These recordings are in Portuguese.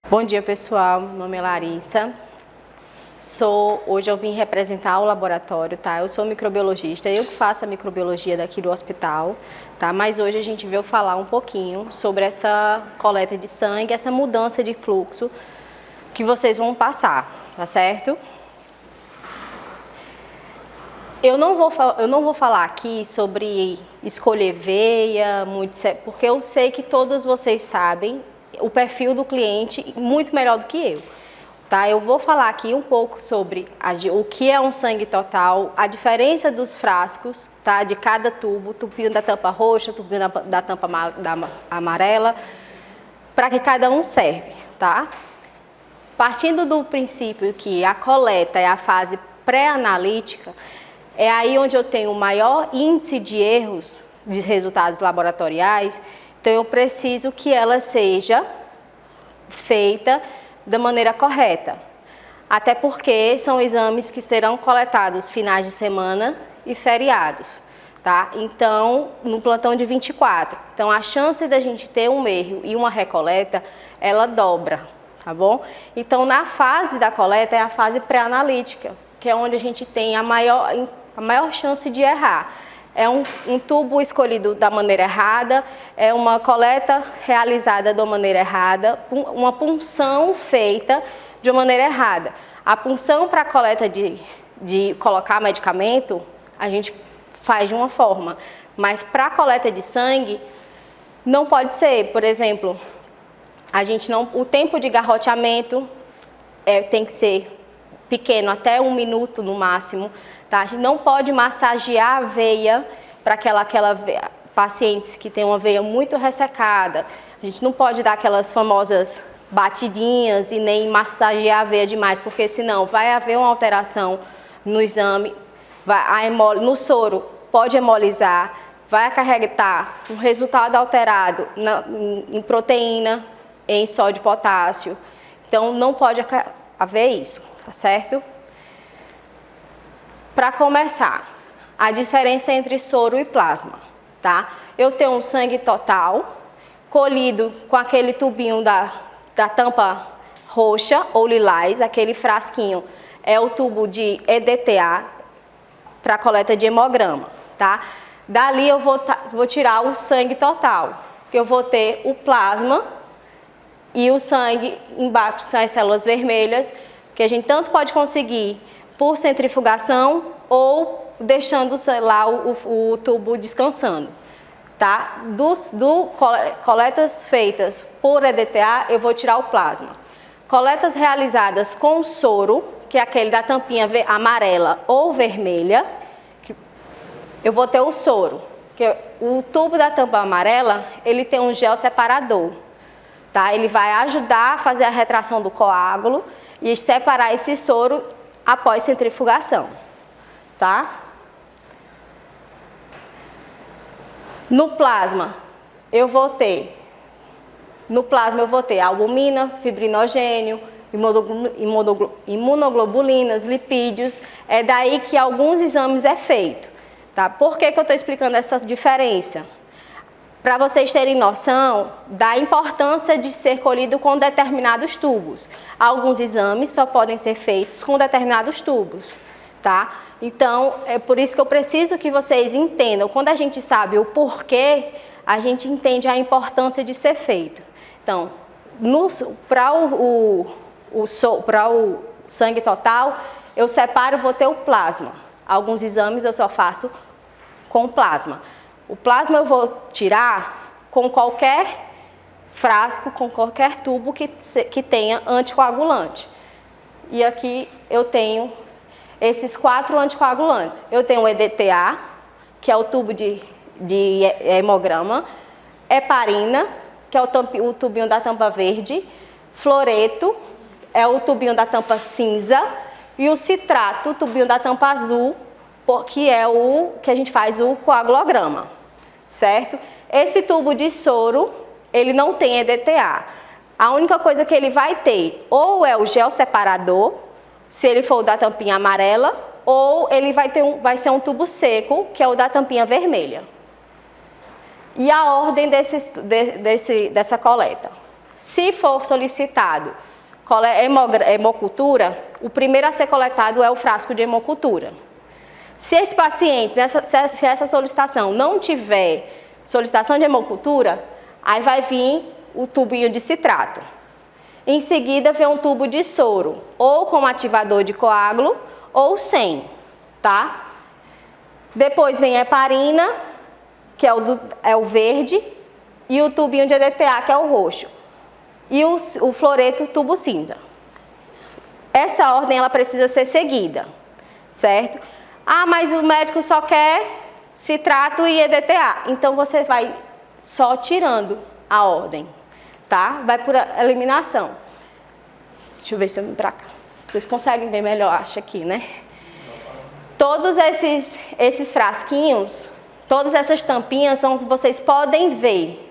Bom dia, pessoal. Meu nome é Larissa. Hoje eu vim representar o laboratório, tá? Eu sou microbiologista, eu que faço a microbiologia daqui do hospital, tá? Mas hoje a gente veio falar um pouquinho sobre essa coleta de sangue, essa mudança de fluxo que vocês vão passar, tá certo? Eu não vou falar aqui sobre escolher veia, porque eu sei que todos vocês sabem o perfil do cliente muito melhor do que eu. Tá? Eu vou falar aqui um pouco sobre o que é um sangue total, a diferença dos frascos, tá? De cada tubo, tubinho da tampa roxa, tubinho da tampa amarela, para que cada um serve, tá? Partindo do princípio que a coleta é a fase pré-analítica, é aí onde eu tenho o maior índice de erros de resultados laboratoriais, então eu preciso que ela seja feita da maneira correta. Até porque são exames que serão coletados finais de semana e feriados, tá? Então, no plantão de 24. Então, a chance da gente ter um erro e uma recoleta, ela dobra, tá bom? Então, na fase da coleta é a fase pré-analítica, que é onde a gente tem a maior chance de errar. É um tubo escolhido da maneira errada, é uma coleta realizada da maneira errada, uma punção feita de uma maneira errada. A punção para a coleta de colocar medicamento, a gente faz de uma forma, mas para a coleta de sangue, não pode ser. Por exemplo, o tempo de garroteamento tem que ser pequeno, até 1 minuto no máximo. Tá? A gente não pode massagear a veia para aquela pacientes que tem uma veia muito ressecada. A gente não pode dar aquelas famosas batidinhas e nem massagear a veia demais, porque senão vai haver uma alteração no exame, no soro pode hemolizar, vai acarretar um resultado alterado em proteína, em sódio e potássio. Então não pode haver isso, tá certo? Para começar, a diferença entre soro e plasma, tá? Eu tenho um sangue total, colhido com aquele tubinho da tampa roxa ou lilás, aquele frasquinho é o tubo de EDTA para coleta de hemograma, tá? Dali eu vou tirar o sangue total, que eu vou ter o plasma e o sangue embaixo são as células vermelhas, que a gente tanto pode conseguir por centrifugação ou deixando, sei lá, o tubo descansando, tá? Coletas feitas por EDTA, eu vou tirar o plasma. Coletas realizadas com soro, que é aquele da tampinha amarela ou vermelha, eu vou ter o soro. O tubo da tampa amarela, ele tem um gel separador, tá? Ele vai ajudar a fazer a retração do coágulo e separar esse soro após centrifugação, tá? No plasma eu vou ter albumina, fibrinogênio, imunoglobulinas, lipídios. É daí que alguns exames é feito, tá? Por que eu estou explicando essa diferença? Para vocês terem noção da importância de ser colhido com determinados tubos. Alguns exames só podem ser feitos com determinados tubos, tá? Então, é por isso que eu preciso que vocês entendam. Quando a gente sabe o porquê, a gente entende a importância de ser feito. Então, para o sangue total, eu separo, vou ter o plasma. Alguns exames eu só faço com plasma. O plasma eu vou tirar com qualquer frasco, com qualquer tubo que tenha anticoagulante. E aqui eu tenho esses 4 anticoagulantes. Eu tenho o EDTA, que é o tubo de hemograma, heparina, que é o tubinho da tampa verde, fluoreto, é o tubinho da tampa cinza, e o citrato, o tubinho da tampa azul, que é o que a gente faz o coagulograma, certo? Esse tubo de soro, ele não tem EDTA. A única coisa que ele vai ter, ou é o gel separador, se ele for o da tampinha amarela, ou ele vai ser um tubo seco, que é o da tampinha vermelha. E a ordem dessa coleta. Se for solicitado hemocultura, o primeiro a ser coletado é o frasco de hemocultura. Se esse paciente, se essa solicitação não tiver solicitação de hemocultura, aí vai vir o tubinho de citrato. Em seguida vem um tubo de soro, ou com ativador de coágulo, ou sem, tá? Depois vem a heparina, que é o verde, e o tubinho de EDTA, que é o roxo. E o fluoreto, tubo cinza. Essa ordem ela precisa ser seguida, certo? Ah, mas o médico só quer citrato e EDTA. Então você vai só tirando a ordem, tá? Vai por eliminação. Deixa eu ver se eu me pra cá. Vocês conseguem ver melhor, acho aqui, né? Todos esses frasquinhos, todas essas tampinhas são que vocês podem ver,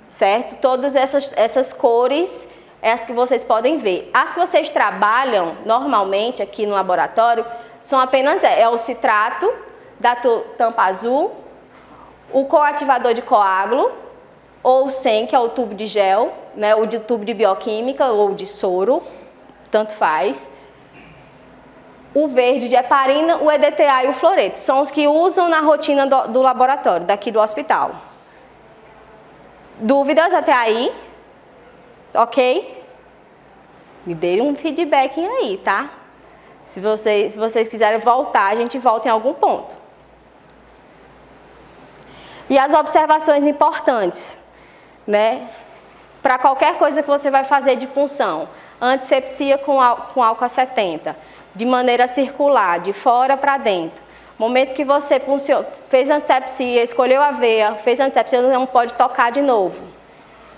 certo? Todas essas cores é as que vocês podem ver. As que vocês trabalham normalmente aqui no laboratório são apenas o citrato da tampa azul, o coativador de coágulo, ou sem, que é o tubo de gel, né? O de tubo de bioquímica ou de soro, tanto faz. O verde de heparina, o EDTA e o fluoreto. São os que usam na rotina do laboratório, daqui do hospital. Dúvidas até aí? Ok? Me deem um feedback aí, tá? Se vocês quiserem voltar, a gente volta em algum ponto. E as observações importantes, né? Para qualquer coisa que você vai fazer de punção. Antisepsia com álcool a 70, de maneira circular, de fora para dentro. Momento que você fez antisepsia, escolheu a veia, fez antisepsia, não pode tocar de novo.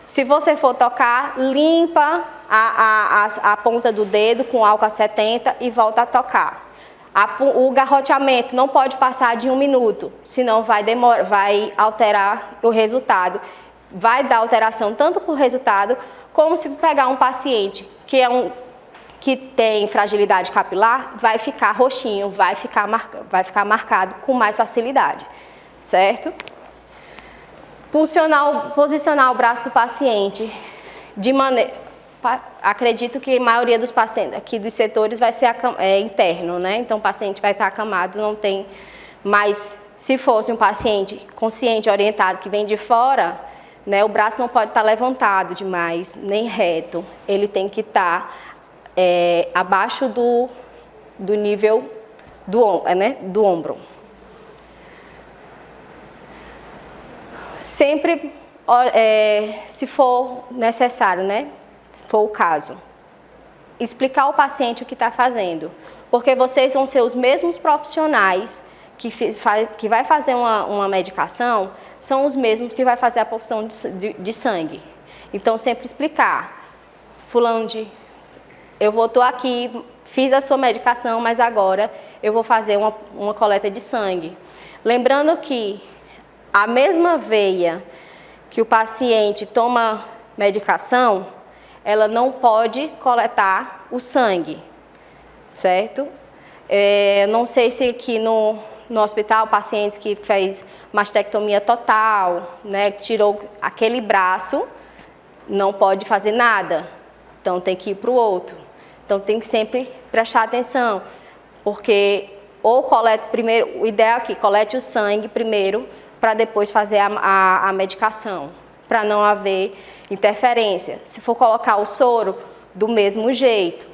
Se você for tocar, limpa a ponta do dedo com álcool a 70 e volta a tocar. O garroteamento não pode passar de 1 minuto, senão vai alterar o resultado. Vai dar alteração tanto para o resultado, como se pegar um paciente que tem fragilidade capilar, vai ficar roxinho, vai ficar marcado com mais facilidade, certo? Posicionar o braço do paciente de maneira... Acredito que a maioria dos pacientes aqui dos setores vai ser interno, né? Então o paciente vai estar acamado, não tem... Mas se fosse um paciente consciente, orientado, que vem de fora, né, o braço não pode estar levantado demais, nem reto. Ele tem que estar abaixo do nível do ombro. Sempre, se for necessário, né, se for o caso, explicar ao paciente o que está fazendo, porque vocês vão ser os mesmos profissionais que vai fazer uma medicação, são os mesmos que vai fazer a porção de sangue. Então, sempre explicar, fulano eu estou aqui, fiz a sua medicação, mas agora eu vou fazer uma coleta de sangue. Lembrando que a mesma veia que o paciente toma medicação, ela não pode coletar o sangue, certo? Não sei se aqui no hospital, pacientes que fez mastectomia total, né, tirou aquele braço, não pode fazer nada, então tem que ir para o outro. Então tem que sempre prestar atenção, porque ou colete primeiro, o ideal é que colete o sangue primeiro, para depois fazer a medicação, para não haver interferência. Se for colocar o soro, do mesmo jeito,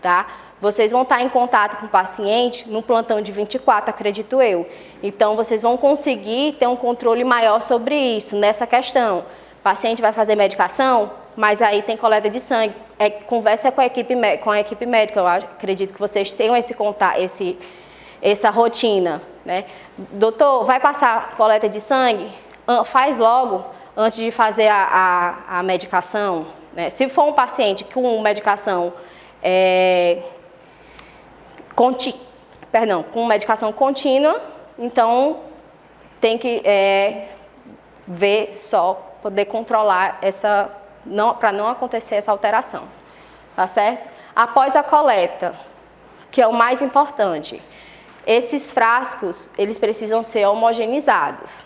tá? Vocês vão estar em contato com o paciente no plantão de 24, acredito eu. Então, vocês vão conseguir ter um controle maior sobre isso, nessa questão. O paciente vai fazer medicação, mas aí tem coleta de sangue. Conversa com a equipe médica, eu acredito que vocês tenham essa rotina, né? Doutor, vai passar coleta de sangue? Faz logo, antes de fazer a medicação, né? Se for um paciente com medicação com medicação contínua, então tem que ver só, poder controlar para não acontecer essa alteração, tá certo? Após a coleta, que é o mais importante, esses frascos, eles precisam ser homogeneizados.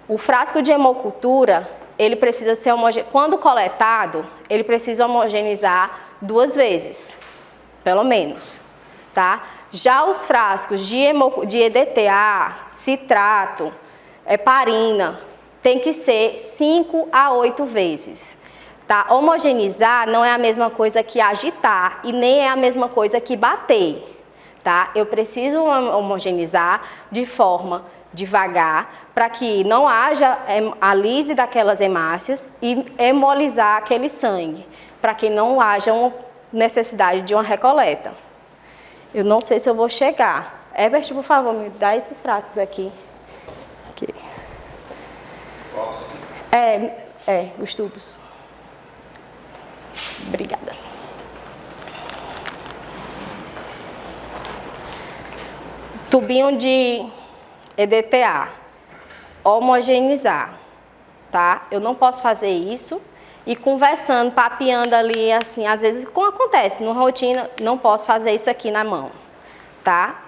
O frasco de hemocultura, ele precisa ser homogeneizado. Quando coletado, ele precisa homogeneizar 2 vezes, pelo menos, tá? Já os frascos de EDTA, citrato, heparina, tem que ser 5 a 8 vezes. Tá? Homogeneizar não é a mesma coisa que agitar e nem é a mesma coisa que bater. Tá? Eu preciso homogeneizar de forma devagar para que não haja alise daquelas hemácias e hemolizar aquele sangue, para que não haja uma necessidade de uma recoleta. Eu não sei se eu vou chegar. Herbert, por favor, me dá esses frascos aqui. Os tubos. Obrigada. Tubinho de EDTA. Homogeneizar, tá? Eu não posso fazer isso e conversando, papeando ali, assim, às vezes, como acontece, na rotina, não posso fazer isso aqui na mão, tá?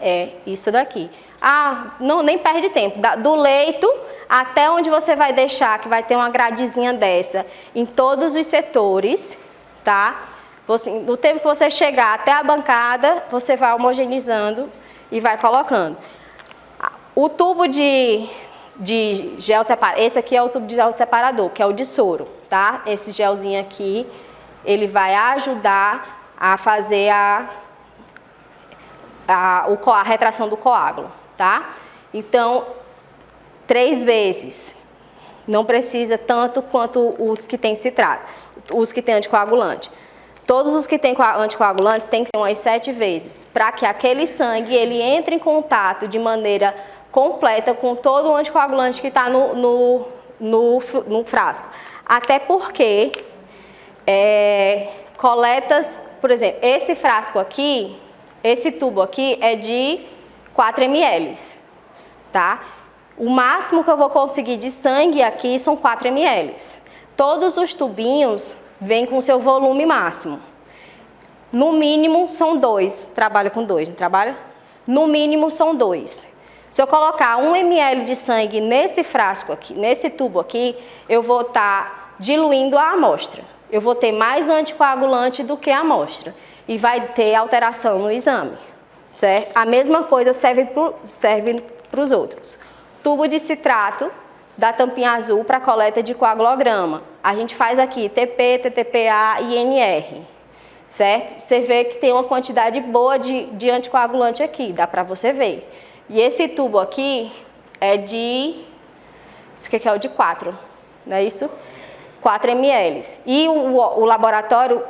É isso daqui. Ah, não, nem perde tempo. Do leito até onde você vai deixar, que vai ter uma gradezinha dessa, em todos os setores, tá? No tempo que você chegar até a bancada, você vai homogeneizando e vai colocando. O tubo de gel separador, esse aqui é o tubo de gel separador, que é o de soro, tá? Esse gelzinho aqui, ele vai ajudar a fazer a retração do coágulo, tá? Então, 3 vezes. Não precisa tanto quanto os que têm citrato, os que têm anticoagulante. Todos os que têm anticoagulante tem que ser umas 7 vezes, para que aquele sangue ele entre em contato de maneira completa com todo o anticoagulante que está no frasco. Até porque coletas, por exemplo, esse frasco aqui, esse tubo aqui é de 4 ml, tá? O máximo que eu vou conseguir de sangue aqui são 4 ml. Todos os tubinhos vêm com seu volume máximo. No mínimo são 2. Trabalha com 2, não trabalha? No mínimo são 2. Se eu colocar 1 ml de sangue nesse frasco aqui, nesse tubo aqui, eu vou estar diluindo a amostra. Eu vou ter mais anticoagulante do que a amostra. E vai ter alteração no exame, certo? A mesma coisa serve para os outros. Tubo de citrato da tampinha azul para coleta de coagulograma. A gente faz aqui TP, TTPA e INR, certo? Você vê que tem uma quantidade boa de anticoagulante aqui, dá para você ver. E esse tubo aqui é de... Esse aqui é o de 4, não é isso? 4 ml. E o laboratório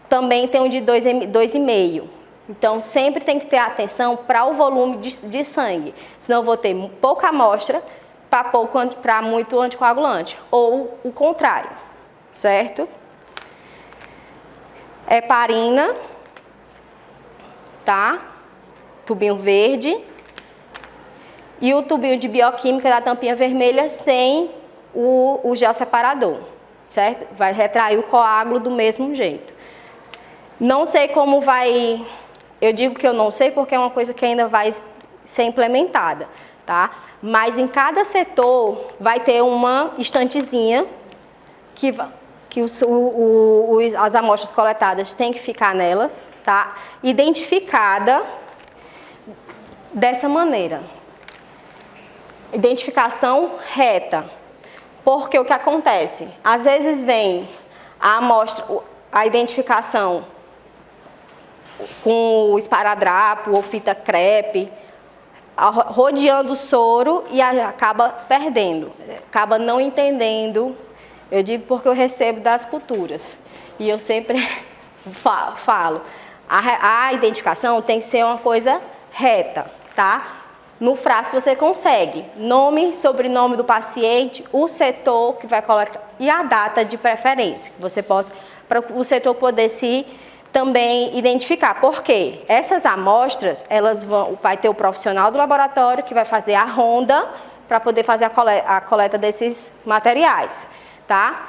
também tem um de 2,5. Então, sempre tem que ter atenção para o volume de sangue. Senão eu vou ter pouca amostra para muito anticoagulante. Ou o contrário, certo? Heparina, tá? Tubinho verde. E o tubinho de bioquímica da tampinha vermelha sem o gel separador, certo? Vai retrair o coágulo do mesmo jeito. Não sei como vai... Eu digo que eu não sei porque é uma coisa que ainda vai ser implementada, tá? Mas em cada setor vai ter uma estantezinha que as amostras coletadas têm que ficar nelas, tá? Identificada dessa maneira. Identificação reta. Porque o que acontece? Às vezes vem a amostra, a identificação com o esparadrapo ou fita crepe, rodeando o soro e acaba perdendo, acaba não entendendo. Eu digo porque eu recebo das culturas e eu sempre falo, a identificação tem que ser uma coisa reta, tá? No frasco você consegue nome, sobrenome do paciente, o setor que vai colocar e a data de preferência, que você possa, para o setor poder se também identificar. Por quê? Essas amostras, vai ter o profissional do laboratório que vai fazer a ronda para poder fazer a coleta desses materiais, tá?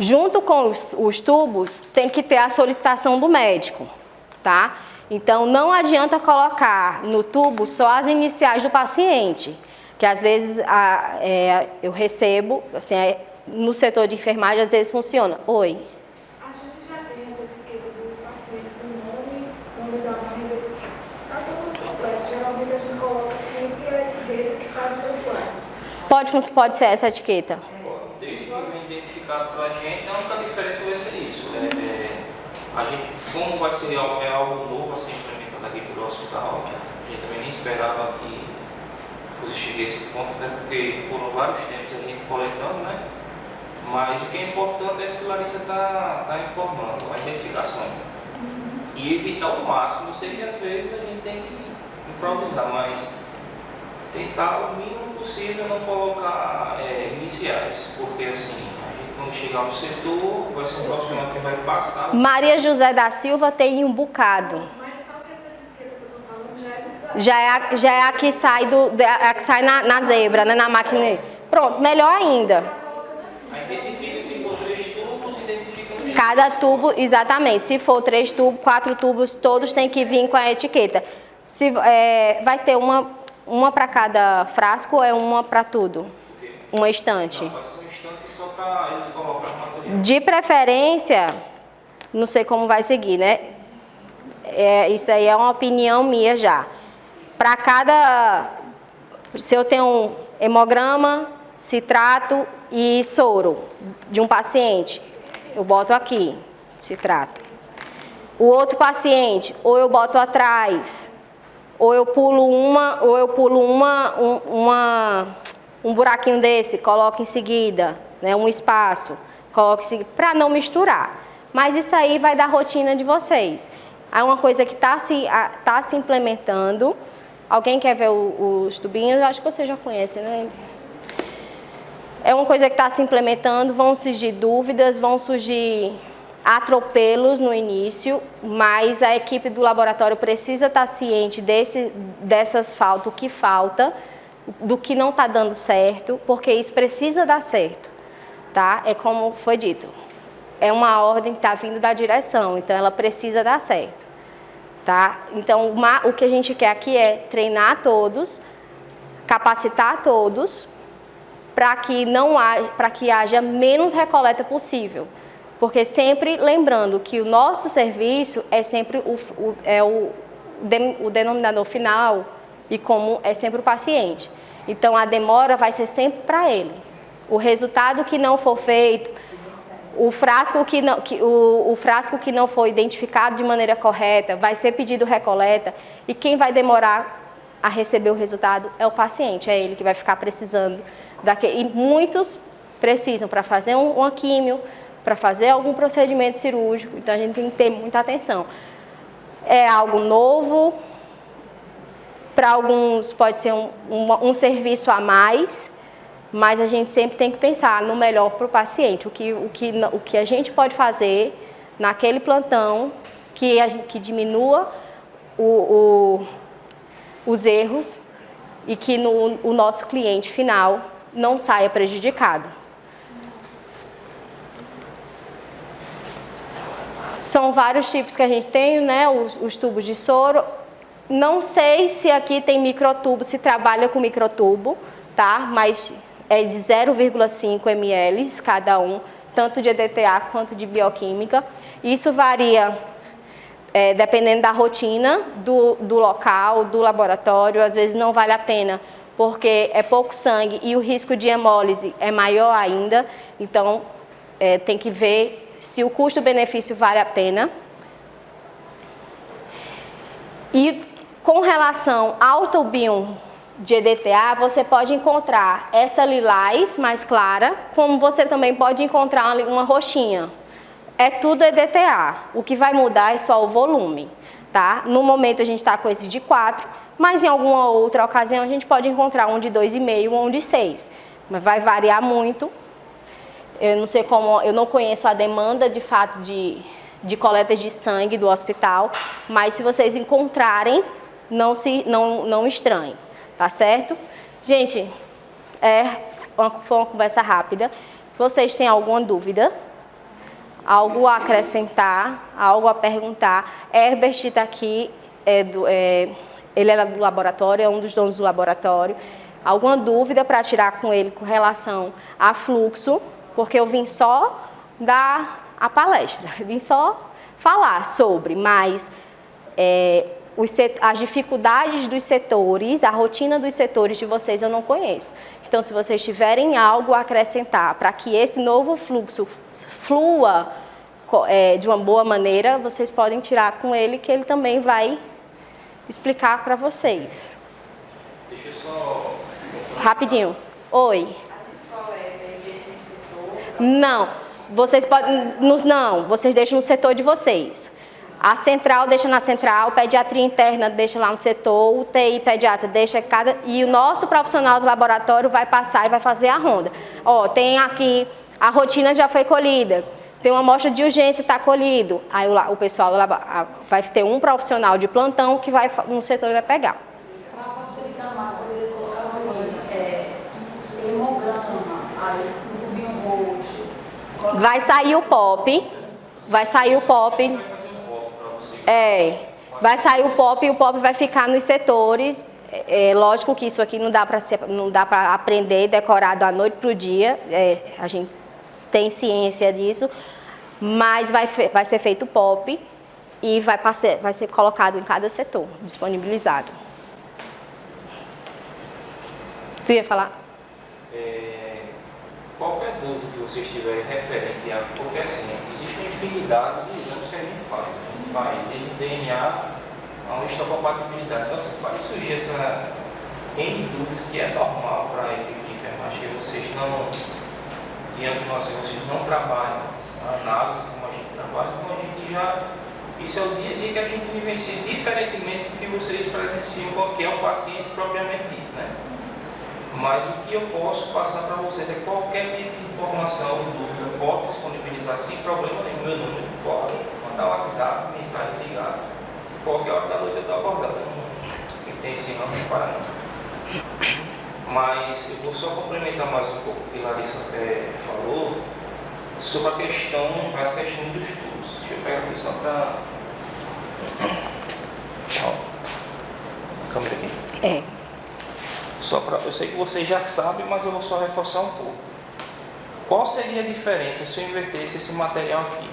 Junto com os tubos, tem que ter a solicitação do médico, tá? Então, não adianta colocar no tubo só as iniciais do paciente. Que às vezes eu recebo, assim, no setor de enfermagem, às vezes funciona. Oi. A gente já tem essa etiqueta do paciente com nome, onde dá uma rede. Está tudo completo. Geralmente a gente coloca sempre a etiqueta que está no celular. Pode ser essa etiqueta. Desde que vem identificado para a gente, a única diferença vai ser isso. A gente, como vai ser algo novo a ser implementado aqui pelo hospital, a gente também nem esperava que fosse chegar a esse ponto, até porque foram vários tempos a gente coletando, né? Mas o que é importante é isso que a Larissa está informando, a identificação. E evitar ao máximo. Eu sei que às vezes a gente tem que improvisar, mas tentar o mínimo possível não colocar iniciais, porque assim, a gente quando chegar no setor, vai ser um profissional que vai passar. Maria José da Silva tem um bocado. Mas só que essa etiqueta que eu estou falando já Já é a que sai, a que sai na zebra, né, na máquina. Pronto, melhor ainda. Aí identifica se for 3 tubos, identifica um. Cada tubo, exatamente. Se for 3 tubos, 4 tubos, todos têm que vir com a etiqueta. Vai ter uma para cada frasco ou é uma para tudo? Uma estante? Não, vai ser um instante só para eles colocarem o material. De preferência, não sei como vai seguir, né? Isso aí é uma opinião minha já. Para cada... Se eu tenho um hemograma, citrato e soro de um paciente, eu boto aqui, citrato. O outro paciente, ou eu boto atrás, ou eu pulo um buraquinho desse, coloco em seguida, né, um espaço, coloco em seguida, para não misturar. Mas isso aí vai da rotina de vocês. É uma coisa que está se implementando. Alguém quer ver os tubinhos? Acho que você já conhece, né? É uma coisa que está se implementando, vão surgir dúvidas, vão surgir atropelos no início, mas a equipe do laboratório precisa estar ciente dessas faltas, o que falta, do que não está dando certo, porque isso precisa dar certo, tá? É como foi dito, é uma ordem que está vindo da direção, então ela precisa dar certo, tá? Então o que a gente quer aqui é treinar todos, capacitar todos, para que haja menos recoleta possível. Porque sempre lembrando que o nosso serviço é sempre o denominador final e como é sempre o paciente. Então a demora vai ser sempre para ele. O resultado que não for feito, o frasco que não foi identificado de maneira correta, vai ser pedido recoleta e quem vai demorar a receber o resultado é o paciente, é ele que vai ficar precisando daquele. E muitos precisam para fazer uma químio, para fazer algum procedimento cirúrgico, então a gente tem que ter muita atenção. É algo novo, para alguns pode ser um serviço a mais, mas a gente sempre tem que pensar no melhor para o paciente, o que a gente pode fazer naquele plantão que diminua os erros e que o nosso cliente final não saia prejudicado. São vários tipos que a gente tem, né? Os tubos de soro. Não sei se aqui tem microtubo, se trabalha com microtubo, tá? Mas é de 0,5 ml cada um, tanto de EDTA quanto de bioquímica. Isso varia dependendo da rotina do local, do laboratório. Às vezes não vale a pena, porque é pouco sangue e o risco de hemólise é maior ainda. Então, tem que ver se o custo-benefício vale a pena. E com relação ao tubinho de EDTA, você pode encontrar essa lilás mais clara, como você também pode encontrar uma roxinha. É tudo EDTA. O que vai mudar é só o volume, tá? No momento a gente está com esse de 4, mas em alguma outra ocasião a gente pode encontrar um de 2,5 ou um de 6. Mas vai variar muito. Eu não sei como, eu não conheço a demanda de fato de coletas de sangue do hospital, mas se vocês encontrarem, não estranhem, tá certo? Gente, foi uma conversa rápida. Vocês têm alguma dúvida? Algo a acrescentar? Algo a perguntar? Herbert está aqui, ele é do laboratório, é um dos donos do laboratório. alguma dúvida para tirar com ele com relação a fluxo, porque eu vim só dar a palestra, eu vim só falar sobre, mas as dificuldades dos setores, a rotina dos setores de vocês eu não conheço. Então, se vocês tiverem algo a acrescentar para que esse novo fluxo flua de uma boa maneira, vocês podem tirar com ele, que ele também vai explicar para vocês. Deixa eu só... Rapidinho. Oi. A gente fala investir no setor. Não, vocês podem... Não, vocês deixam no setor de vocês. A central deixa na central, pediatria interna deixa lá no setor, UTI pediatra deixa cada... E o nosso profissional do laboratório vai passar e vai fazer a ronda. Ó, tem aqui, a rotina já foi colhida, tem uma amostra de urgência, está colhido. Aí o pessoal vai ter um profissional de plantão que vai no setor e vai pegar. Para facilitar mais, poderia colocar assim, hemograma, aí um tubinho roxo. Vai sair o POP, vai sair o POP... vai sair o POP e o POP vai ficar nos setores. Lógico que isso aqui não dá para aprender decorado da noite para o dia, a gente tem ciência disso, mas vai ser feito o POP e vai ser colocado em cada setor, disponibilizado. Tu ia falar? Qualquer dúvida que vocês tiverem referente a... Porque assim, existe uma infinidade de exames que a gente faz. Vai ter DNA, uma histocompatibilidade. Então, vai surgir essa N dúvidas que é normal para a equipe de enfermagem, que vocês não, diante de nós, vocês não trabalham a análise como a gente trabalha, como a gente já... Isso é o dia a dia que a gente vivencia, diferentemente do que vocês presenciam, que é o paciente propriamente dito, né? Mas o que eu posso passar para vocês é qualquer tipo de informação, dúvida, pode disponibilizar sem problema nenhum. Meu número pode mandar WhatsApp, mensagem ligada. Qualquer hora da noite eu estou acordado. Quem tem esse nome não para não. Mas eu vou só complementar mais um pouco o que a Larissa falou sobre as questões dos estudos. Deixa eu pegar aqui só para... A câmera aqui. Eu sei que vocês já sabem, mas eu vou só reforçar um pouco. Qual seria a diferença se eu invertesse esse material aqui?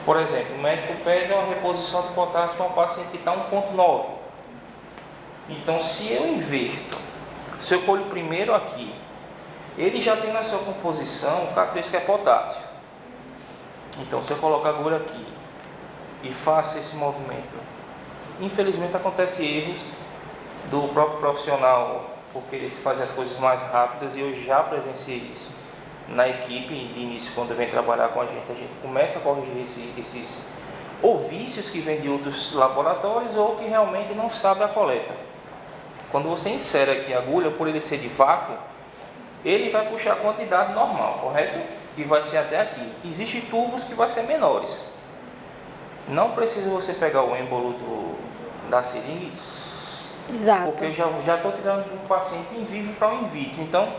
Por exemplo, o médico pede uma reposição de potássio para um paciente que está 1,9. Então, se eu inverto, se eu colho primeiro aqui, ele já tem na sua composição o K3, que é potássio. Então, se eu colocar a agulha aqui e faço esse movimento, infelizmente acontece erros do próprio profissional, porque ele faz as coisas mais rápidas, e eu já presenciei isso na equipe de início. Quando vem trabalhar com a gente começa a corrigir esses ou vícios que vêm de outros laboratórios ou que realmente não sabe a coleta. Quando você insere aqui a agulha, por ele ser de vácuo, ele vai puxar a quantidade normal, correto? Que vai ser até aqui. Existem tubos que vão ser menores. Não precisa você pegar o êmbolo da seringa. Exato. Porque eu já estou tirando de um paciente in vivo para um in vitro. Então,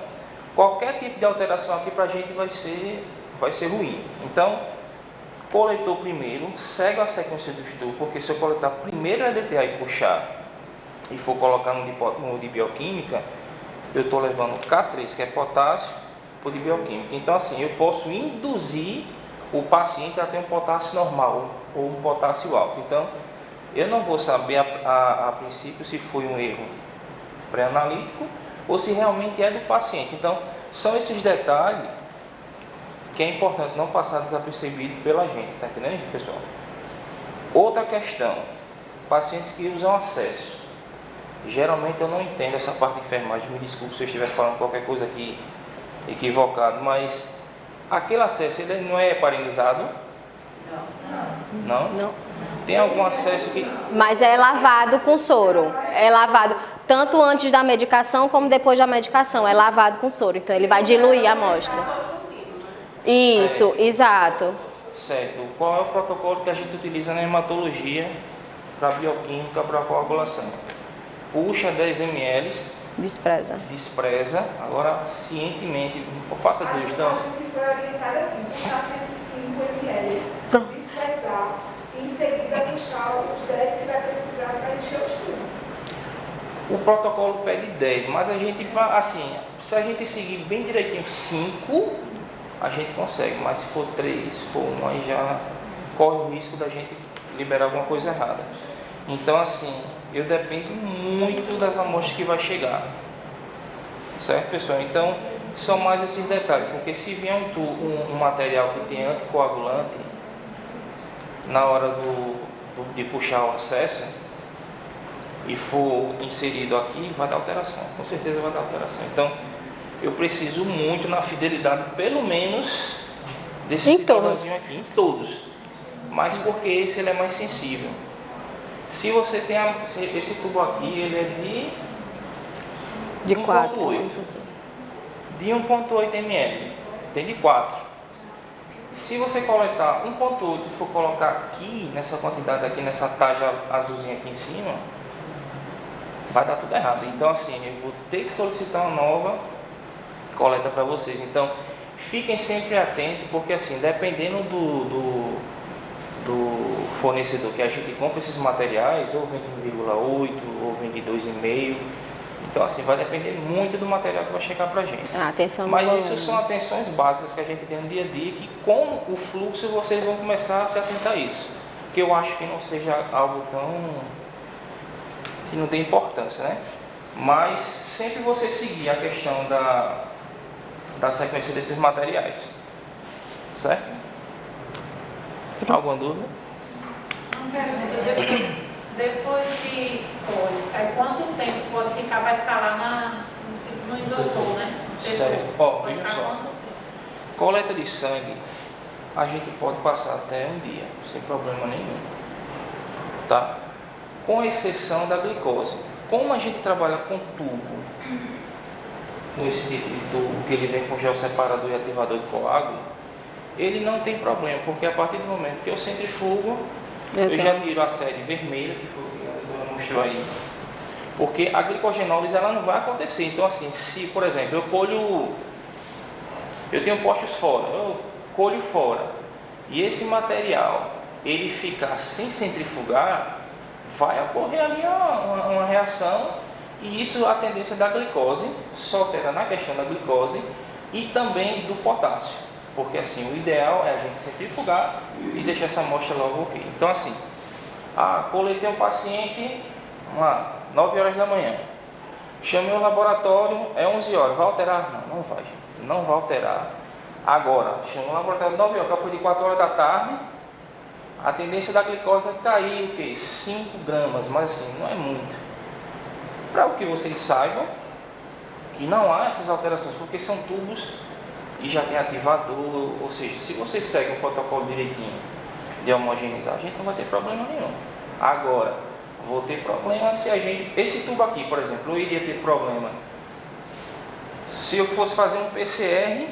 qualquer tipo de alteração aqui para a gente vai ser ruim. Então, coletou primeiro, segue a sequência do estudo, porque se eu coletar primeiro a EDTA e puxar, e for colocar no de bioquímica, eu estou levando K3, que é potássio, para o de bioquímica. Então, assim, eu posso induzir o paciente a ter um potássio normal ou um potássio alto. Então, eu não vou saber a princípio se foi um erro pré-analítico ou se realmente é do paciente. Então, são esses detalhes que é importante não passar desapercebido pela gente, tá entendendo, pessoal? Outra questão, pacientes que usam acesso. Geralmente eu não entendo essa parte de enfermagem, me desculpe se eu estiver falando qualquer coisa aqui equivocado, mas aquele acesso, ele não é heparinizado? Não. Não? Tem algum acesso que... Mas é lavado com soro. É lavado tanto antes da medicação como depois da medicação. É lavado com soro. Então ele vai diluir a amostra. Isso, certo. Exato. Certo. Qual é o protocolo que a gente utiliza na hematologia para bioquímica, para coagulação? Puxa 10 ml. Despreza. Agora, cientemente, faça duas. Então, a gente foi orientada assim, puxar 105 ml. Desprezar. Em seguida, puxar os 10 que vai precisar para encher o estudo. O protocolo pede 10, mas a gente, assim, se a gente seguir bem direitinho 5, a gente consegue, mas se for 3, se for 1, aí já corre o risco da gente liberar alguma coisa errada. Então, assim, eu dependo muito das amostras que vai chegar, certo, pessoal? Então, são mais esses detalhes, porque se vier um material que tem anticoagulante, na hora de puxar o acesso, e for inserido aqui, vai dar alteração, com certeza vai dar alteração. Então, eu preciso muito na fidelidade, pelo menos, desse cidadãozinho aqui, em todos. Mas porque esse ele é mais sensível. Se você tem esse tubo aqui, ele é de 1.8. De 1.8 ml. Tem de 4. Se você coletar 1.8 e for colocar aqui, nessa quantidade aqui, nessa taja azulzinha aqui em cima, vai dar tudo errado. Então, assim, eu vou ter que solicitar uma nova coleta para vocês. Então, fiquem sempre atentos, porque assim, dependendo do fornecedor que a gente compra esses materiais, ou vende 1,8, ou vende 2,5. Então, assim, vai depender muito do material que vai chegar para a gente. Mas isso são atenções básicas que a gente tem no dia a dia, que com o fluxo vocês vão começar a se atentar a isso. Que eu acho que não seja algo que não tem importância, né? Mas sempre você seguir a questão da sequência desses materiais, certo? Alguma dúvida? Uma pergunta, depois que colhe, quanto tempo pode ficar, vai ficar lá no isopor, né? Certo. Ó, veja só, coleta de sangue, a gente pode passar até um dia, sem problema nenhum, tá? Com exceção da glicose. Como a gente trabalha com tubo, com esse tipo de tubo que ele vem com gel separador e ativador de coágulo, ele não tem problema, porque a partir do momento que eu centrifugo, eu já tiro a série vermelha, que foi o que a doutora mostrou aí, porque a glicogenólise ela não vai acontecer. Então, assim, se, por exemplo, eu tenho postos fora, eu colho fora, e esse material, ele ficar sem centrifugar, vai ocorrer ali uma reação, e isso a tendência da glicose, só altera na questão da glicose e também do potássio, porque assim, o ideal é a gente centrifugar e deixar essa amostra logo ok. Então assim, coletei um paciente, 9 horas da manhã, chamei o laboratório, é 11 horas, vai alterar? Não vai, gente, não vai alterar. Agora, chamei o laboratório 9 horas, foi de 4 horas da tarde, a tendência da glicose é cair o quê? 5 gramas, mas assim, não é muito. Para que vocês saibam que não há essas alterações, porque são tubos e já tem ativador, ou seja, se vocês seguem o protocolo direitinho de homogeneizar, a gente não vai ter problema nenhum. Agora, vou ter problema se esse tubo aqui, por exemplo, eu iria ter problema se eu fosse fazer um PCR,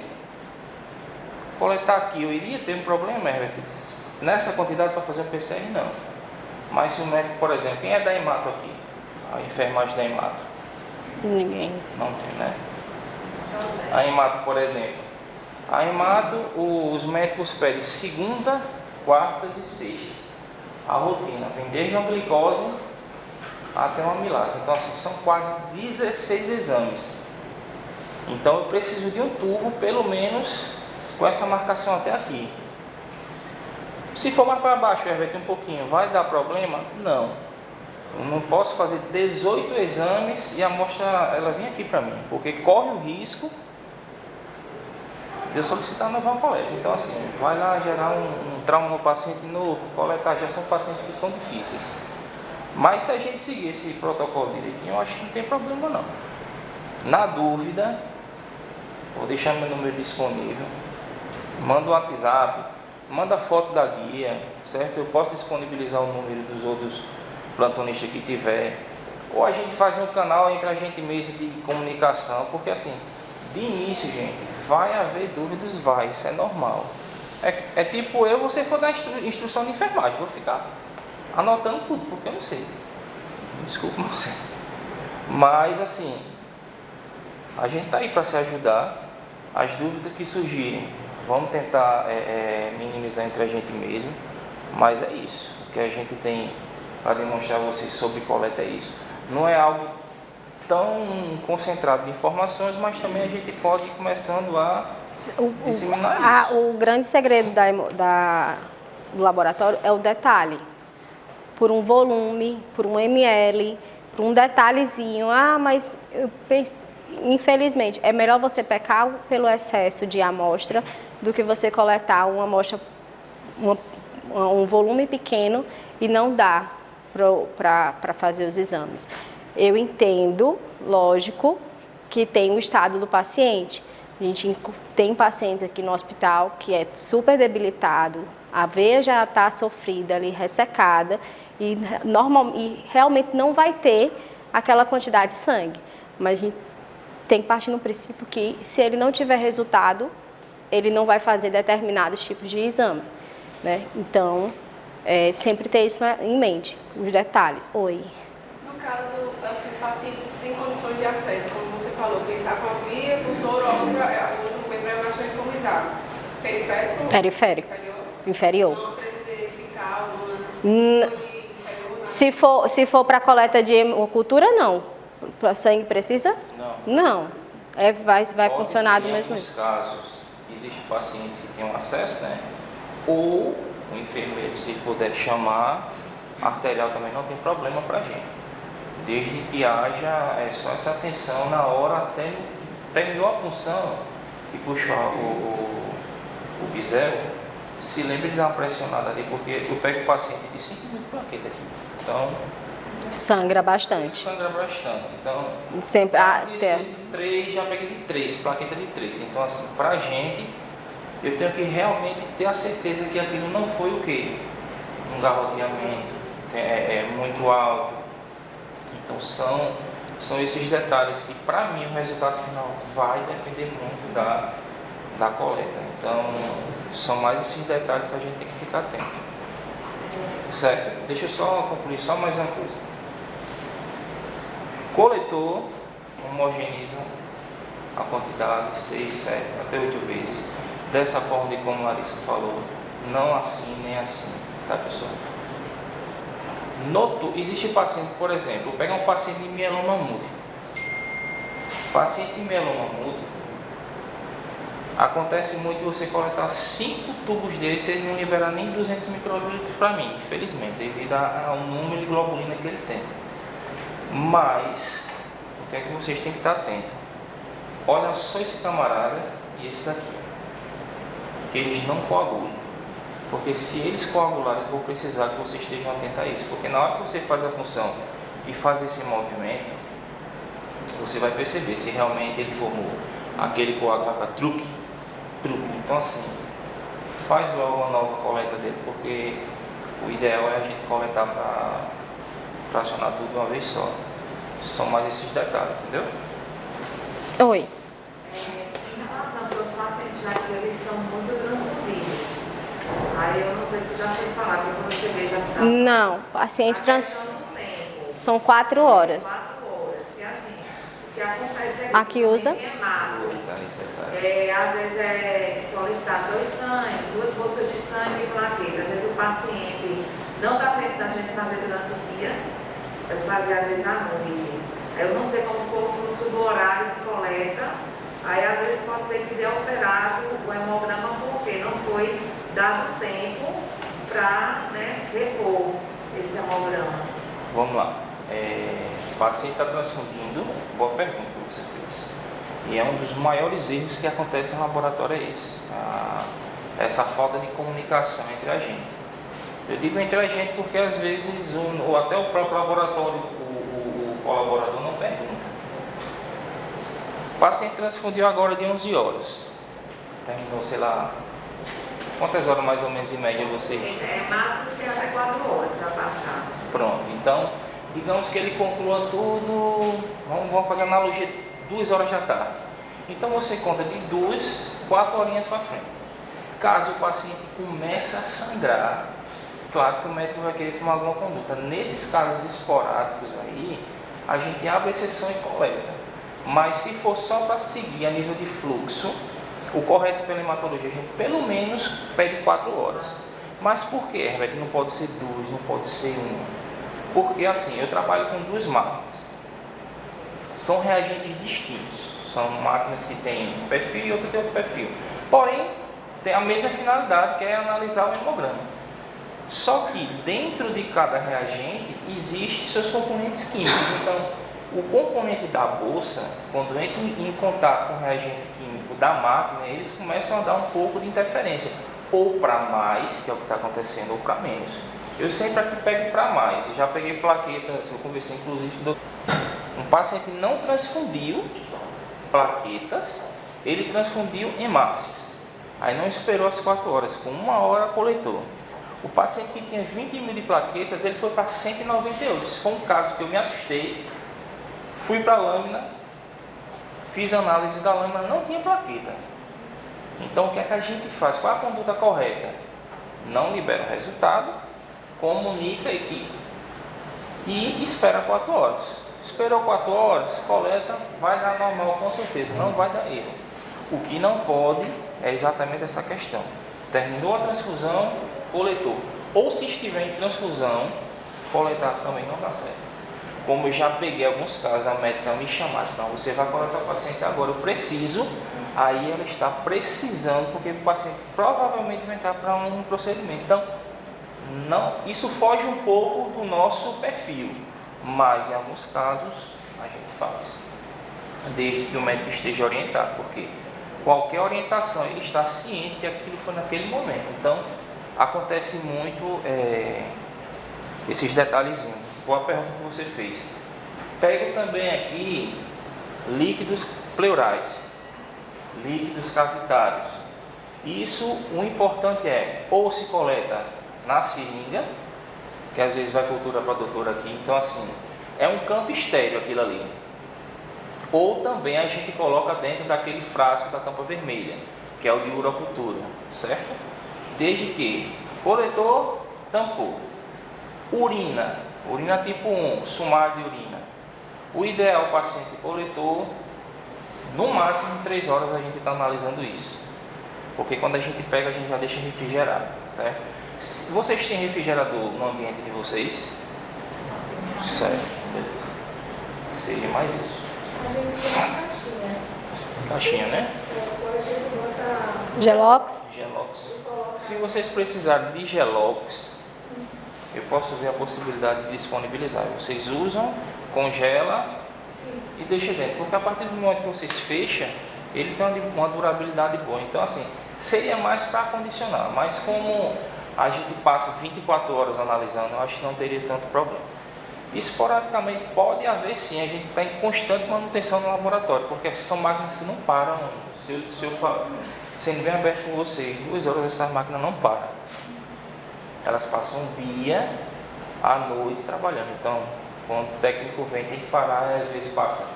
coletar aqui, eu iria ter um problema, Herbert? Nessa quantidade para fazer um PCR, não. Mas se o médico, por exemplo, quem é da Hemato aqui? A enfermagem da Hemato? Ninguém. Não tem, né? A Hemato, por exemplo. A Hemato, os médicos pedem segunda, quartas e sextas. A rotina vem desde uma glicose até uma amilase. Então, assim, são quase 16 exames. Então, eu preciso de um tubo, pelo menos, com essa marcação até aqui. Se for mais para baixo, vai ter um pouquinho, vai dar problema? Não. Eu não posso fazer 18 exames e a amostra ela vem aqui para mim, porque corre o risco de eu solicitar uma nova coleta. Então assim, vai lá gerar um trauma no paciente novo, coletar, já são pacientes que são difíceis. Mas se a gente seguir esse protocolo direitinho, eu acho que não tem problema não. Na dúvida, vou deixar meu número disponível, manda o WhatsApp, manda foto da guia, certo? Eu posso disponibilizar o número dos outros plantonistas que tiver, ou a gente faz um canal entre a gente mesmo de comunicação, porque assim, de início, gente, vai haver dúvidas, isso é normal. É tipo você for dar instrução de enfermagem, vou ficar anotando tudo, porque eu não sei. Desculpa você. Mas assim, a gente tá aí para se ajudar. As dúvidas que surgirem, vamos tentar minimizar entre a gente mesmo, mas é isso. O que a gente tem para demonstrar a vocês sobre coleta é isso. Não é algo tão concentrado de informações, mas também a gente pode ir começando a disseminar isso. O grande segredo do laboratório é o detalhe. Por um volume, por um ml, por um detalhezinho. Mas infelizmente, é melhor você pecar pelo excesso de amostra do que você coletar uma amostra, um volume pequeno e não dar para fazer os exames. Eu entendo, lógico, que tem o estado do paciente. A gente tem pacientes aqui no hospital que é super debilitado, a veia já está sofrida ali, ressecada, e realmente não vai ter aquela quantidade de sangue. Mas a gente tem que partir no princípio que, se ele não tiver resultado, ele não vai fazer determinados tipos de exame, né? Então, sempre ter isso em mente, os detalhes. Oi. No caso, assim, o paciente tem condições de acesso, como você falou, que ele está com a via, com o soro, o outro membro é mais recomizado. Periférico? Periférico. Inferior. Não precisa ficar inferior, Se for para coleta de hemocultura, não. Para sangue precisa? Não. Vai funcionar do mesmo jeito. jeito. Em alguns casos, existem pacientes que têm acesso, né? Ou o enfermeiro, se puder chamar, arterial também não tem problema para a gente. Desde que haja só essa atenção na hora, até terminou a punção, que puxa o bisel, se lembre de dar uma pressionada ali, porque eu pego o paciente de 5 minutos de plaqueta aqui. Então, sangra bastante. Sangra bastante. Então, sempre de 3, já peguei de 3, plaqueta de 3. Então, assim, pra gente, eu tenho que realmente ter a certeza que aquilo não foi o quê? Um garroteamento, muito alto. Então, são esses detalhes que, para mim, o resultado final vai depender muito da coleta. Então, são mais esses detalhes que a gente tem que ficar atento. Certo? Deixa eu só concluir só mais uma coisa. Coletor homogeneiza a quantidade 6, 7, até 8 vezes. Dessa forma de como a Larissa falou, não assim nem assim, tá, pessoal? Existe paciente, por exemplo, pega um paciente de mieloma múltiplo. Paciente de mieloma múltiplo, acontece muito você coletar 5 tubos desses e ele não liberar nem 200 microlitros para mim, infelizmente, devido ao número de globulina que ele tem. Mas, o que é que vocês têm que estar atentos? Olha só esse camarada e esse daqui, que eles não coagulam. Porque se eles coagularem, eu vou precisar que vocês estejam atentos a isso. Porque na hora que você faz a função e faz esse movimento, você vai perceber se realmente ele formou aquele coágulo, vai ficar truque. Então, assim, faz logo uma nova coleta dele, porque o ideal é a gente coletar para fracionar tudo de uma vez só. São mais esses detalhes, entendeu? Oi. Em relação aos pacientes já que eles são muito transfundíveis. Aí eu não sei se já foi falado, porque quando eu cheguei já estava. Não, paciente são 4 horas. 4 horas, que é assim. O que acontece é que Aqui usa? Às vezes é solicitado 2 sangues, 2 bolsas de sangue e plaqueta. Às vezes o paciente não dá tempo da gente fazer durante o dia, vai fazer às vezes à noite. Eu não sei como ficou o fluxo do horário de coleta, aí às vezes pode ser que dê alterado o hemograma porque não foi dado tempo para repor esse hemograma. Vamos lá. O paciente está transfundindo, boa pergunta que você fez. E é um dos maiores erros que acontece no laboratório é esse. Essa falta de comunicação entre a gente. Eu digo entre a gente porque às vezes, ou até o próprio laboratório, o colaborador não pergunta. O paciente transfundiu agora de 11 horas. Terminou, sei lá, quantas horas mais ou menos em média vocês? Máximo que até 4 horas para passar. Pronto, então, digamos que ele conclua tudo, vamos fazer analogia, 2 horas da tarde. Então você conta de 2, 4 horinhas para frente. Caso o paciente comece a sangrar, claro que o médico vai querer tomar alguma conduta. Nesses casos esporádicos aí, a gente abre exceção e coleta. Mas se for só para seguir a nível de fluxo, o correto pela hematologia, a gente pelo menos pede 4 horas. Mas por que, Herbert? Não pode ser 2, não pode ser 1. Porque assim, eu trabalho com 2 máquinas. são reagentes distintos. São máquinas que têm um perfil e outra tem outro perfil. Porém, tem a mesma finalidade, que é analisar o hemograma. Só que dentro de cada reagente existem seus componentes químicos. Então, o componente da bolsa, quando entra em contato com o reagente químico da máquina, eles começam a dar um pouco de interferência, ou para mais, que é o que está acontecendo, ou para menos. Eu sempre aqui pego para mais. Eu já peguei plaquetas, eu conversei inclusive com um paciente não transfundiu plaquetas, ele transfundiu hemácias. Aí não esperou as 4 horas, com 1 hora coletou. O paciente que tinha 20 mil de plaquetas, ele foi para 198. Isso foi um caso que eu me assustei. Fui para a lâmina, fiz análise da lâmina, não tinha plaqueta. Então o que é que a gente faz? Qual é a conduta correta? Não libera o resultado, comunica a equipe e espera 4 horas. Esperou 4 horas, coleta, vai dar normal com certeza, não vai dar erro. O que não pode é exatamente essa questão. Terminou a transfusão, coletou. Ou se estiver em transfusão, coletar também não dá certo. Como eu já peguei alguns casos, a médica me chamasse, não, você vai coletar o paciente agora, eu preciso. Aí ela está precisando, porque o paciente provavelmente vai entrar para um procedimento. Então, não, isso foge um pouco do nosso perfil, mas em alguns casos a gente faz, desde que o médico esteja orientado, porque qualquer orientação ele está ciente que aquilo foi naquele momento. Então, acontece muito esses detalhezinhos. Boa pergunta que você fez. Pego também aqui líquidos pleurais, líquidos cavitários. Isso, o importante é, ou se coleta na seringa, que às vezes vai cultura para a doutora aqui, então assim, é um campo estéreo aquilo ali. Ou também a gente coloca dentro daquele frasco da tampa vermelha, que é o de urocultura, certo? Desde que coletou, tampou. Urina tipo 1, sumário de urina. O ideal, o paciente coletou, no máximo 3 horas a gente está analisando isso. Porque quando a gente pega, a gente já deixa refrigerado, certo? Vocês têm refrigerador no ambiente de vocês? Certo, beleza. Seria mais isso. A gente tem uma caixinha. Caixinha, né? Agora a gente bota Gelox? Gelox. Se vocês precisarem de Gelox, eu posso ver a possibilidade de disponibilizar. Vocês usam, congela e deixa dentro. Porque a partir do momento que vocês fecham, ele tem uma durabilidade boa. Então assim, seria mais para acondicionar. Mas como a gente passa 24 horas analisando, eu acho que não teria tanto problema. Esporadicamente pode haver sim, a gente está em constante manutenção no laboratório, porque são máquinas que não param. Se eu falar, sendo bem aberto com vocês, 2 horas essas máquinas não param. Elas passam um dia à noite trabalhando. Então, quando o técnico vem, tem que parar, e às vezes passa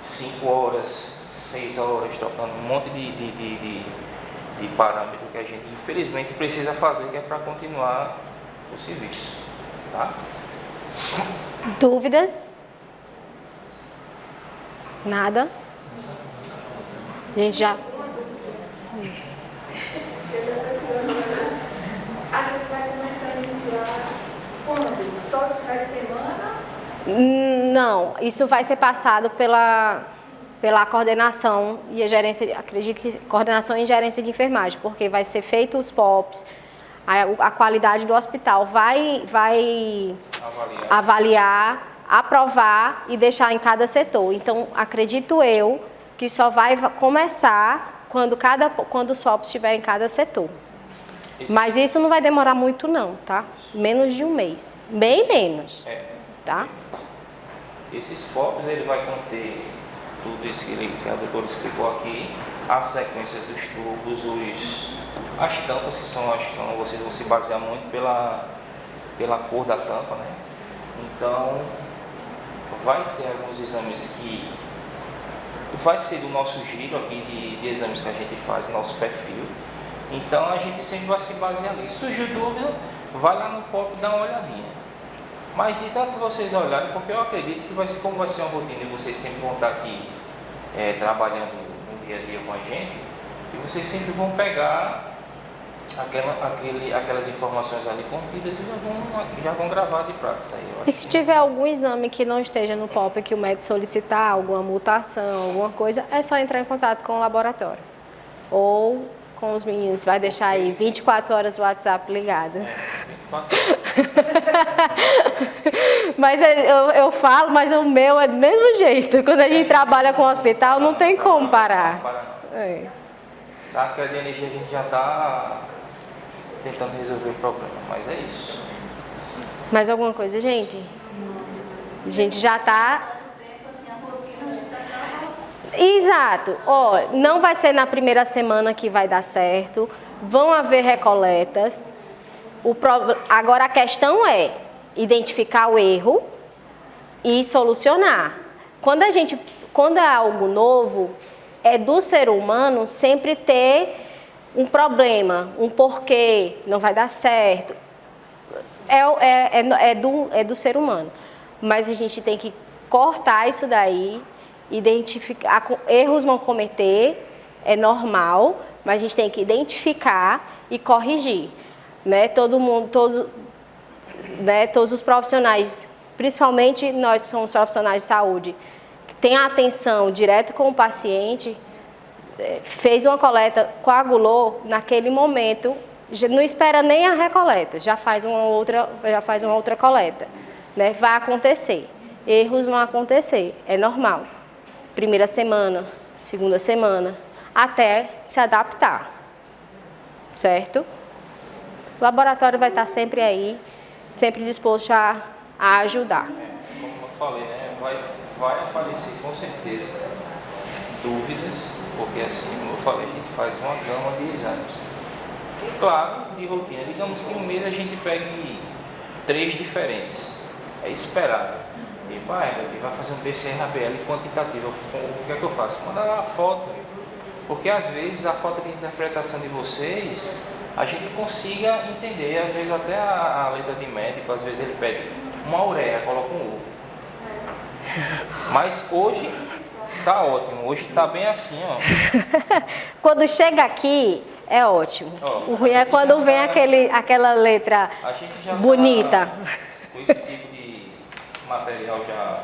5 horas, 6 horas, trocando um monte de parâmetro que a gente infelizmente precisa fazer, que é para continuar o serviço. Tá? Dúvidas? Nada? A gente já... A gente vai começar a iniciar quando? Só os finais de semana? Não, isso vai ser passado pela coordenação e a gerência, acredito que coordenação e gerência de enfermagem, porque vai ser feito os POPs, a qualidade do hospital vai avaliar, aprovar e deixar em cada setor. Então, acredito eu que só vai começar quando os POPs estiverem em cada setor. Mas isso não vai demorar muito não, tá? Menos de um mês, bem menos, tá? Esses POPs, ele vai conter tudo isso que a doutora explicou aqui, as sequências dos tubos, as tampas que são vocês vão se basear muito pela cor da tampa, né? Então, vai ter alguns exames que vai ser do nosso giro aqui de exames que a gente faz, do nosso perfil. Então a gente sempre vai se basear nisso. Surgiu dúvida, vai lá no POP e dá uma olhadinha. Mas de tanto vocês olharem, porque eu acredito que como vai ser uma rotina e vocês sempre vão estar aqui trabalhando no dia a dia com a gente, e vocês sempre vão pegar aquelas informações ali contidas já vão gravar de prato isso aí. Eu acho E se tiver algum exame que não esteja no POP que o médico solicitar, alguma mutação, alguma coisa, é só entrar em contato com o laboratório. Ou com os meninos, vai deixar aí 24 horas o WhatsApp ligado. 24 horas. Mas eu falo, mas o meu é do mesmo jeito. Quando a gente trabalha com o hospital, não tem como parar. Não para não. É. A queda de energia a gente já está tentando resolver o problema, mas é isso. Mais alguma coisa, gente? A gente já está... Exato. Ó, não vai ser na primeira semana que vai dar certo. Vão haver recoletas. Agora a questão é identificar o erro e solucionar. Quando é algo novo, é do ser humano sempre ter um problema, um porquê, não vai dar certo. É do ser humano. Mas a gente tem que cortar isso daí, identificar. Erros vão cometer, é normal, mas a gente tem que identificar e corrigir. Né? Todos os profissionais, principalmente nós somos profissionais de saúde, que tem a atenção direto com o paciente, fez uma coleta, coagulou, naquele momento, não espera nem a recoleta, já faz uma outra coleta. Né? Vai acontecer, erros vão acontecer, é normal. Primeira semana, segunda semana, até se adaptar, certo? O laboratório vai estar sempre aí, sempre disposto a ajudar. Como eu falei, né? Vai aparecer com certeza dúvidas, porque assim, como eu falei, a gente faz uma gama de exames. Claro, de rotina. Digamos que um mês a gente pegue 3 diferentes. É esperado. Tipo, vai fazer um PCR-ABL quantitativo. O que é que eu faço? Manda lá a foto. Porque às vezes a falta de interpretação de vocês, a gente consiga entender. Às vezes até a letra de médico, às vezes ele pede uma ureia, coloca um U. Mas hoje tá ótimo. Hoje tá bem assim, ó. Quando chega aqui, é ótimo. O ruim é quando vem aquela letra bonita. Com esse tipo de material já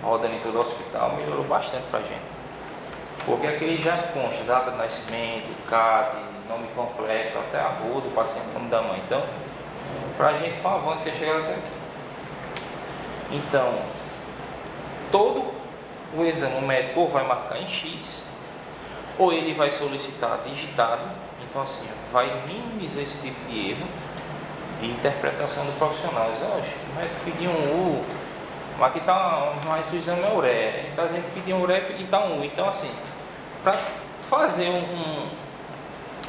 rodando em todo o hospital, melhorou bastante pra gente. Porque aquele já consta data de nascimento, CAD, nome completo, até a rua do paciente, nome da mãe. Então, pra gente foi um avanço ter chegado até aqui. Então, todo o exame o médico ou vai marcar em X, ou ele vai solicitar digitado. Então, assim, vai minimizar esse tipo de erro de interpretação do profissional. O médico pediu um U, mas aqui está mais o exame é ureia. Ele está dizendo que pediu um ureia e está um U. Então, assim, para fazer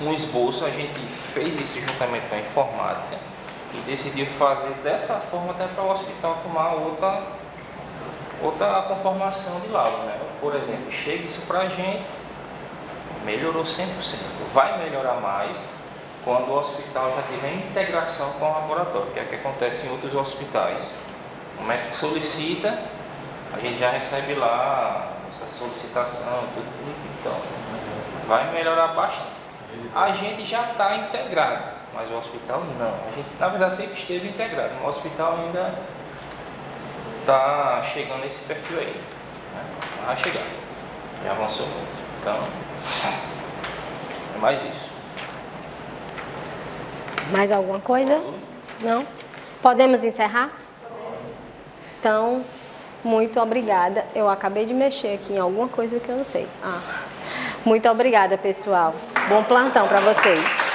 um esboço, a gente fez isso juntamente com a informática e decidiu fazer dessa forma até para o hospital tomar outra conformação de laudo, né? Por exemplo, chega isso para a gente, melhorou 100%. Vai melhorar mais quando o hospital já tiver integração com o laboratório, que é o que acontece em outros hospitais. O médico solicita, a gente já recebe lá essa solicitação, tudo. Então, vai melhorar bastante. A gente já está integrado, mas o hospital não. A gente, na verdade, sempre esteve integrado. O hospital ainda está chegando nesse perfil aí. Né? Vai chegar. Já avançou muito. Então, é mais isso. Mais alguma coisa? Não? Podemos encerrar? Então, muito obrigada. Eu acabei de mexer aqui em alguma coisa que eu não sei. Muito obrigada, pessoal. Bom plantão para vocês.